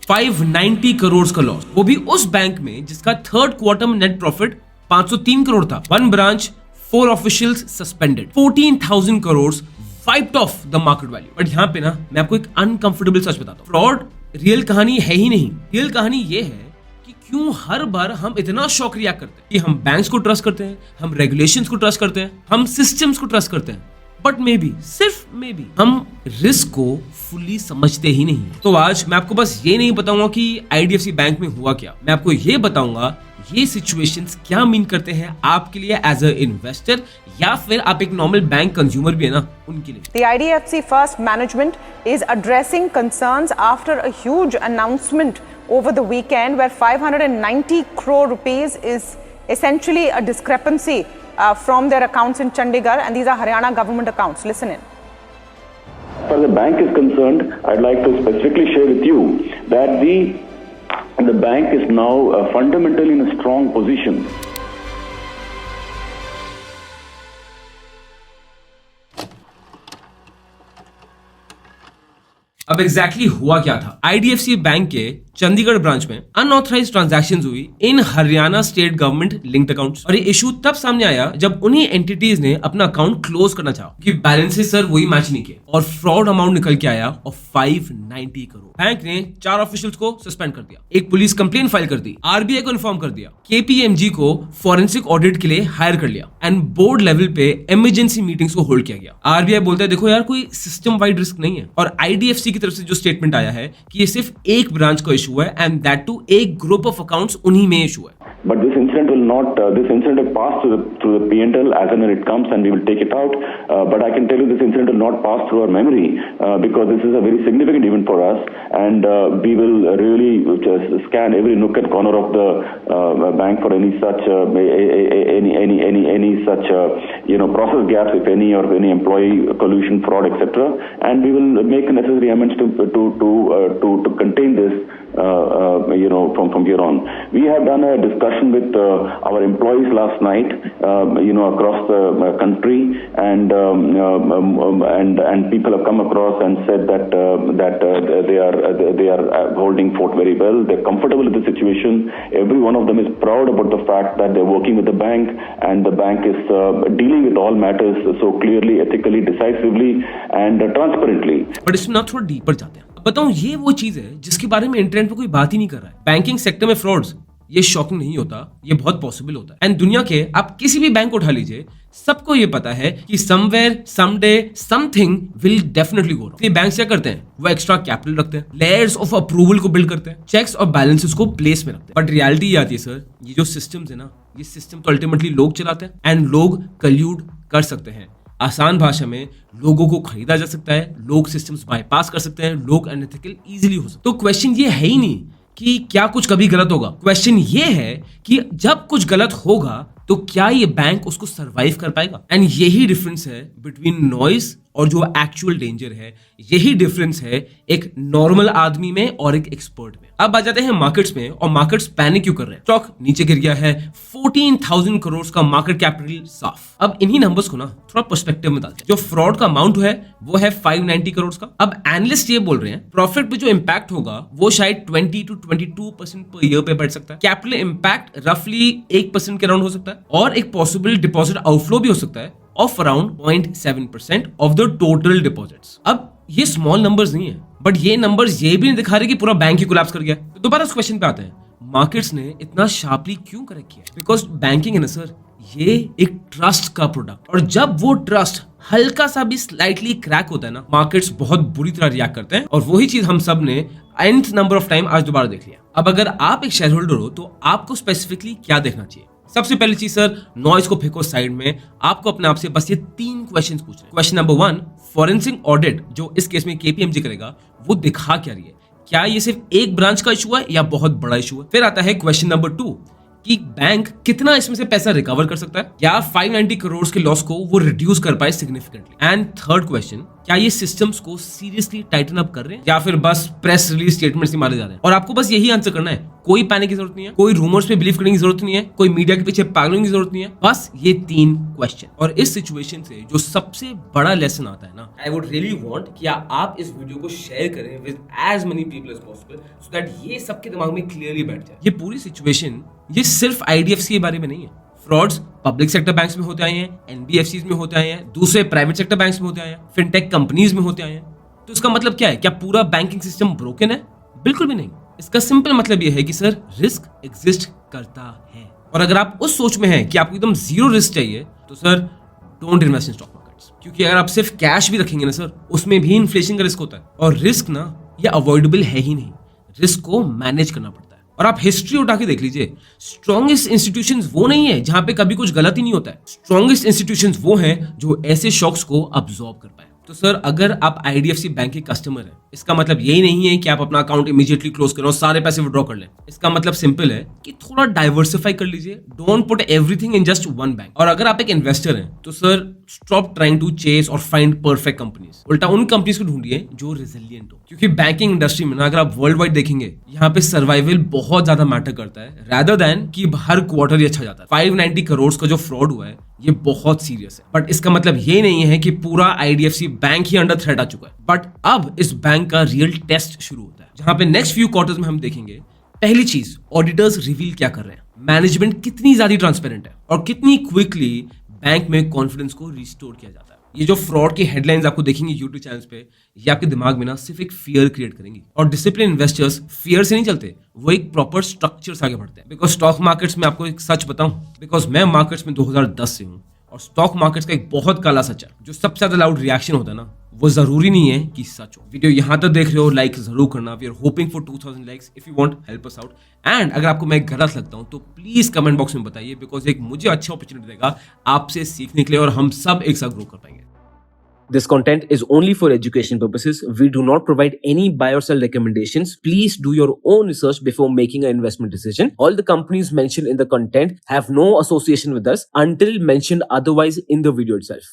590 करोड़ का लॉस, वो भी उस बैंक में जिसका थर्ड क्वार्टर में नेट प्रॉफिट 503 करोड़ था। 1 branch, 4 officials suspended, 14,000 crore wiped off the market value. But यहाँ पे ना मैं आपको एक अनकंफर्टेबल सच बताता हूँ, फ्रॉड रियल कहानी है ही नहीं। रियल कहानी ये है कि क्यों हर बार हम इतना शॉक रिएक्ट करते हैं कि हम बैंक्स को ट्रस्ट करते हैं, हम रेगुलेशंस को ट्रस्ट करते हैं, हम सिस्टम्स को ट्रस्ट करते हैं, बट मे बी, सिर्फ मे बी, हम रिस्क को फुली समझते ही नहीं। तो आज मैं आपको बस ये नहीं बताऊंगा कि आईडीएफसी बैंक में हुआ क्या, मैं आपको ये बताऊंगा ये सिचुएशंस क्या मीन करते हैं आपके लिए एज अ इन्वेस्टर, या फिर आप एक नॉर्मल बैंक कंज्यूमर भी है ना, उनके लिए। The IDFC First management is addressing concerns after a huge announcement over the weekend where 590 crore rupees is essentially a discrepancy from their accounts in Chandigarh, and these are Haryana government accounts. Listen in. As far as the bank is concerned, I'd like to specifically share with you that the bank is now fundamentally in a strong position. अब एग्जैक्टली हुआ क्या था? IDFC bank के Chandigarh branch में unauthorised transactions हुई in Haryana state government linked accounts, और ये इशू तब सामने आया जब उन्हीं एंटिटीज ने अपना अकाउंट क्लोज करना चाहा कि बैलेंसेस सर वही मैच नहीं किए, और फ्रॉड अमाउंट निकल के आया और 590 करोड़। बैंक ने 4 ऑफिशियल्स को सस्पेंड कर दिया, एक पुलिस कंप्लेंट फाइल कर दी, आरबीआई को इन्फॉर्म कर दिया, केपीएमजी को फॉरेंसिक ऑडिट के लिए हायर कर लिया, एंड बोर्ड लेवल पे इमरजेंसी मीटिंग्स को होल्ड किया गया। आरबीआई बोलता है देखो यार कोई सिस्टम वाइड रिस्क नहीं है, और आईडीएफसी की तरफ से जो स्टेटमेंट आया है कि ये सिर्फ एक ब्रांच का इशू है, एंड दैट टू एक ग्रुप ऑफ अकाउंट्स उन्हीं में इशू है। But this incident will not. This incident will pass through the P&L as and when it comes, and we will take it out. But I can tell you, this incident will not pass through our memory because this is a very significant event for us, and we will really just scan every nook and corner of the bank for any such any such process gaps, if any, or any employee collusion, fraud, etc. And we will make necessary amendments to contain this. From here on, we have done a discussion with our employees last night, across the country, and people have come across and said that they are holding fort very well. They're comfortable with the situation. Every one of them is proud about the fact that they're working with the bank, and the bank is dealing with all matters so clearly, ethically, decisively, and transparently. But इसमें ना थोड़ा deeper जाते हैं। बताऊं, ये वो चीज है जिसके बारे में इंटरनेट पे कोई बात ही नहीं कर रहा है। बैंकिंग सेक्टर में फ्रॉड्स, ये शॉकिंग नहीं होता, ये बहुत पॉसिबल होता है। एंड दुनिया के आप किसी भी बैंक को उठा लीजिए, सबको ये पता है कि somewhere someday something will definitely go wrong. Bank क्या करते हैं, वो एक्स्ट्रा कैपिटल रखते हैं, लेयर्स ऑफ अप्रूवल को बिल्ड करते हैं, चेक्स और बैलेंसेस को प्लेस में रखते हैं। बट रियलिटी ये आती है सर, ये जो सिस्टम्स है ना, ये सिस्टम तो अल्टीमेटली लोग चलाते हैं, एंड लोग कल्यूड कर सकते हैं। आसान भाषा में, लोगों को खरीदा जा सकता है, लोग सिस्टम्स बाईपास कर सकते हैं, लोग अनएथिकल इजीली हो सकते हैं। तो क्वेश्चन ये है ही नहीं कि क्या कुछ कभी गलत होगा, क्वेश्चन ये है कि जब कुछ गलत होगा तो क्या ये बैंक उसको सरवाइव कर पाएगा। एंड यही डिफरेंस है बिटवीन नॉइज और जो एक्चुअल डेंजर है, यही डिफरेंस है एक नॉर्मल आदमी में और एक एक्सपर्ट में। अब आ जाते हैं मार्केट्स में, और मार्केट्स पैनिक क्यों कर रहे हैं। स्टॉक नीचे गिर गया है, 14,000 करोड़ का मार्केट कैपिटल साफ। अब इन्हीं नंबर्स को ना थोड़ा पर्सपेक्टिव में डालते हैं। जो फ्रॉड का अमाउंट है वो है 590 करोड़ का। अब एनालिस्ट ये बोल रहे हैं प्रॉफिट पे जो इंपैक्ट होगा वो शायद 20 to 22% पर ईयर पे बढ़ सकता है। कैपिटल इंपैक्ट रफली 1% के अराउंड हो सकता है, और एक पॉसिबल डिपॉजिट आउटफ्लो भी हो सकता है of around 0.7% of the total deposits. अब ये स्मॉल नंबर्स नहीं है, बट ये नंबर्स ये भी नहीं दिखा रहे कि पूरा बैंक ही कोलैप्स कर गया। तो दोबारा उस क्वेश्चन पे आते हैं, मार्केट्स ने इतना शार्पली क्यों करेक्ट किया? बिकॉज बैंकिंग है ना सर, ये एक ट्रस्ट का प्रोडक्ट, और जब वो ट्रस्ट हल्का सा भी स्लाइटली क्रैक होता है ना, मार्केट्स बहुत बुरी तरह रिएक्ट करते हैं, और वही चीज हम सब ने nth नंबर ऑफ टाइम आज दोबारा देख लिया। अब अगर आप एक शेयर होल्डर हो तो आपको स्पेसिफिकली क्या देखना चाहिए? सबसे पहली चीज सर, नॉइज को फेंको साइड में, आपको अपने आप से बस ये 3 क्वेश्चंस पूछने हैं। क्वेश्चन नंबर 1, फॉरेंसिक ऑडिट जो इस केस में केपीएमजी करेगा वो दिखा क्या रही है? क्या ये सिर्फ एक ब्रांच का इशू है या बहुत बड़ा इशू है? फिर आता है क्वेश्चन नंबर 2 कि बैंक कितना इसमें से पैसा रिकवर कर सकता है, या 590 करोड़ के लॉस को वो रिड्यूस कर पाए सिग्निफिकेंटली। एंड थर्ड क्वेश्चन, क्या ये सिस्टम्स को सीरियसली टाइटन अप कर रहे हैं या फिर बस प्रेस रिलीज स्टेटमेंट्स ही मारे जा रहे हैं। और आपको बस यही आंसर करना है, कोई पैनिक की जरूरत नहीं है, कोई रूमर्स पे बिलीव करने की जरूरत नहीं है, कोई मीडिया के पीछे पागलों की जरूरत नहीं है, बस ये 3 क्वेश्चन। और इस सिचुएशन से जो सबसे बड़ा लेसन आता है ना, आई वुड रियली वांट कि आप इस वीडियो को शेयर करें with as many people as possible, so that ये सबके दिमाग में क्लियरली बैठ जाए। ये पूरी सिचुएशन ये सिर्फ आईडीएफसी के बारे में नहीं है। फ्रॉड्स पब्लिक सेक्टर बैंक्स में होते आए हैं, एनबीएफसीज में होते आए हैं, दूसरे प्राइवेट सेक्टर बैंक्स में होते आए हैं, फिनटेक कंपनीज में होते आए हैं। तो इसका मतलब क्या है? क्या पूरा बैंकिंग सिस्टम ब्रोकन है? बिल्कुल भी नहीं। इसका सिंपल मतलब यह है कि सर रिस्क एग्जिस्ट करता है, और अगर आप उस सोच में हैं कि आपको एकदम जीरो रिस्क चाहिए तो sir don't invest in stock markets, क्योंकि अगर आप सिर्फ कैश भी रखेंगे ना सर, उसमें भी इन्फ्लेशन का रिस्क होता है, और रिस्क ना ये अवॉइडेबल है ही नहीं, रिस्क को मैनेज करना पड़ता है। और आप हिस्ट्री उठा के देख लीजिए, स्ट्रॉन्गेस्ट इंस्टीट्यूशंस वो नहीं है जहां पे कभी कुछ गलत ही नहीं होता है। स्ट्रॉन्गेस्ट इंस्टीट्यूशंस वो हैं जो ऐसे शॉक्स को अब्सॉर्ब कर पाए। तो सर अगर आप आईडीएफसी बैंक के कस्टमर हैं, इसका मतलब यही नहीं है कि आप अपना अकाउंट इमीडिएटली क्लोज करें और सारे पैसे विड्रॉ कर लें। इसका मतलब सिंपल है कि थोड़ा डाइवर्सिफाई कर लीजिए, don't put everything in just one bank. और अगर आप एक इन्वेस्टर हैं तो sir stop trying to chase और फाइंड परफेक्ट कंपनीज, उल्टा उन कंपनीज को ढूंढिए जो रेजिलिएंट हो। क्योंकि बैंकिंग इंडस्ट्री में ना अगर आप वर्ल्ड वाइड देखेंगे, यहाँ पे सर्वाइवल बहुत ज्यादा मैटर करता है, रादर देन कि हर क्वार्टर ही अच्छा जाता है। 590 करोड़ का जो फ्रॉड हुआ है ये बहुत सीरियस है, बट इसका मतलब ये नहीं है कि पूरा आईडीएफसी बैंक ही अंडर थ्रेट आ चुका है। बट अब इस बैंक का रियल टेस्ट शुरू होता है, जहां पे नेक्स्ट फ्यू क्वार्टर्स में हम देखेंगे पहली चीज, ऑडिटर्स रिवील क्या कर रहे हैं, मैनेजमेंट कितनी ज्यादा ट्रांसपेरेंट है, और कितनी क्विकली बैंक में कॉन्फिडेंस को रिस्टोर किया जाता है। ये जो फ्रॉड की हेडलाइंस आपको देखेंगे यूट्यूब चैनल्स पे, ये आपके दिमाग में ना सिर्फ एक फियर क्रिएट करेंगी। और डिसिप्लिन इन्वेस्टर्स फियर से नहीं चलते, वो एक प्रॉपर स्ट्रक्चर से आगे बढ़ते हैं। बिकॉज स्टॉक मार्केट्स में आपको एक सच बताऊं, बिकॉज मैं मार्केट्स में 2010 से हूं, और स्टॉक मार्केट्स का एक बहुत काला सच है, जो सबसे ज्यादा लाउड रिएक्शन होता है ना, वो जरूरी नहीं है कि सच हो। वीडियो यहां तक देख रहे हो, लाइक जरूर करना। We are hoping for 2000 likes, if you want help us out. And अगर आपको मैं गलत लगता हूं तो प्लीज कमेंट बॉक्स में बताइए, बिकॉज एक मुझे अच्छा अपॉर्चुनिटी देगा आपसे सीखने के लिए, और हम सब एक साथ ग्रो कर पाएंगे। This content is only for education purposes. We do not provide any buy or sell recommendations. Please do your own research before making an investment decision. All the companies mentioned in the content have no association with us until mentioned otherwise in the video itself.